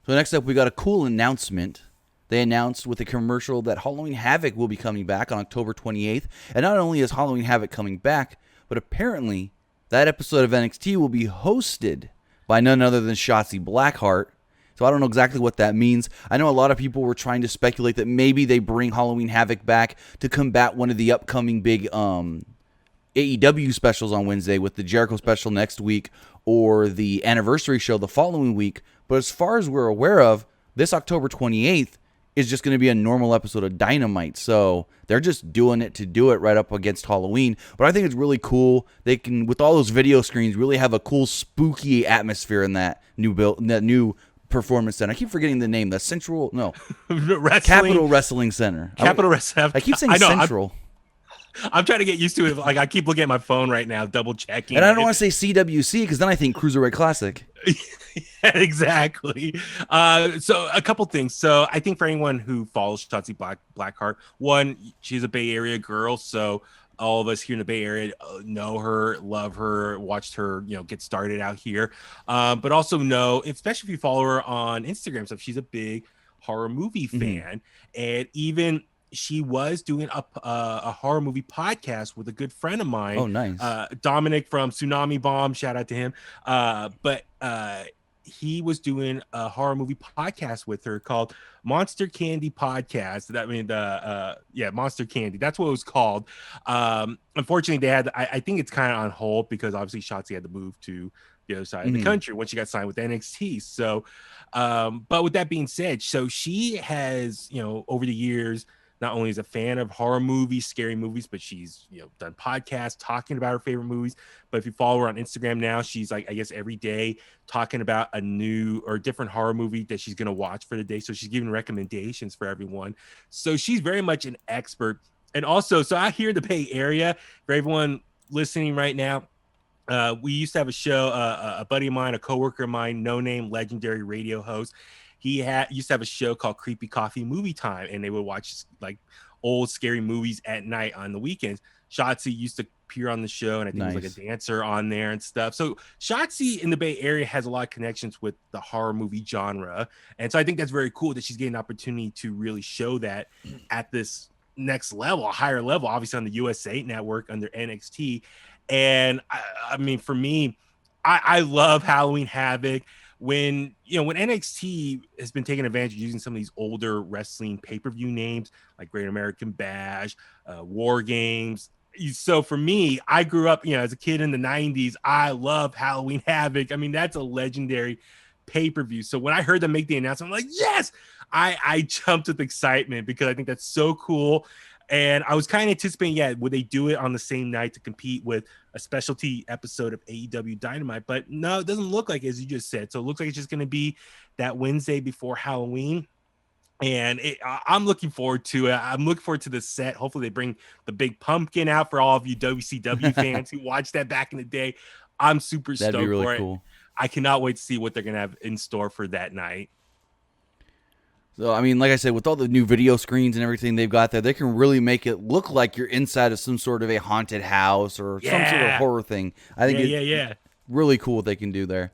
So next up, we got a cool announcement. They announced with a commercial that Halloween Havoc will be coming back on October 28th. And not only is Halloween Havoc coming back, but apparently that episode of NXT will be hosted by none other than Shotzi Blackheart. So I don't know exactly what that means. I know a lot of people were trying to speculate that maybe they bring Halloween Havoc back to combat one of the upcoming big AEW specials on Wednesday, with the Jericho special next week or the anniversary show the following week. But as far as we're aware of, this October 28th is just going to be a normal episode of Dynamite. So they're just doing it to do it right up against Halloween. But I think it's really cool. They can, with all those video screens, really have a cool spooky atmosphere in that new performance center. I keep forgetting the name. The Central, no, Capital Wrestling Center. Capital Wrestling. I keep saying Central. I'm trying to get used to it. Like, I keep looking at my phone right now, double checking. And I don't want to say CWC because then I think Cruiserweight Classic. Yeah, exactly. So a couple things. So I think for anyone who follows Shotzi Blackheart, one, she's a Bay Area girl. So all of us here in the Bay Area know her, love her, watched her, get started out here. But also know, especially if you follow her on Instagram stuff, she's a big horror movie fan. And even she was doing a horror movie podcast with a good friend of mine. Oh, nice. Dominic from Tsunami Bomb. Shout out to him. But he was doing a horror movie podcast with her called Monster Candy Podcast. Monster Candy. That's what it was called. Unfortunately, they had, I think it's kind of on hold because obviously Shotzi had to move to the other side of the country when she got signed with NXT. So, but with that being said, so she has, over the years, not only is a fan of horror movies, scary movies, but she's, done podcasts talking about her favorite movies. But if you follow her on Instagram now, she's like, I guess every day talking about a new or different horror movie that she's going to watch for the day. So she's giving recommendations for everyone. So she's very much an expert. And also, so out here in the Bay Area, for everyone listening right now, we used to have a show, a buddy of mine, a coworker of mine, no name, legendary radio host. He used to have a show called Creepy Coffee Movie Time, and they would watch like old scary movies at night on the weekends. Shotzi used to appear on the show, and I think was like a dancer on there and stuff. So Shotzi in the Bay Area has a lot of connections with the horror movie genre, and so I think that's very cool that she's getting an opportunity to really show that at this next level, a higher level, obviously on the USA Network under NXT. And I mean, for me, I love Halloween Havoc. When NXT has been taking advantage of using some of these older wrestling pay-per-view names like Great American Bash, War Games. So for me, I grew up, as a kid in the 90s. I love Halloween Havoc. I mean, that's a legendary pay-per-view. So when I heard them make the announcement, I'm like, yes, I jumped with excitement because I think that's so cool. And I was kind of anticipating, would they do it on the same night to compete with a specialty episode of AEW Dynamite? But no, it doesn't look like, as you just said. So it looks like it's just going to be that Wednesday before Halloween. And I'm looking forward to it. I'm looking forward to the set. Hopefully they bring the big pumpkin out for all of you WCW fans who watched that back in the day. I'm super stoked That'd be really for it. Cool. I cannot wait to see what they're going to have in store for that night. So, I mean, like I said, with all the new video screens and everything they've got there, they can really make it look like you're inside of some sort of a haunted house or some sort of horror thing. I think it's really cool what they can do there.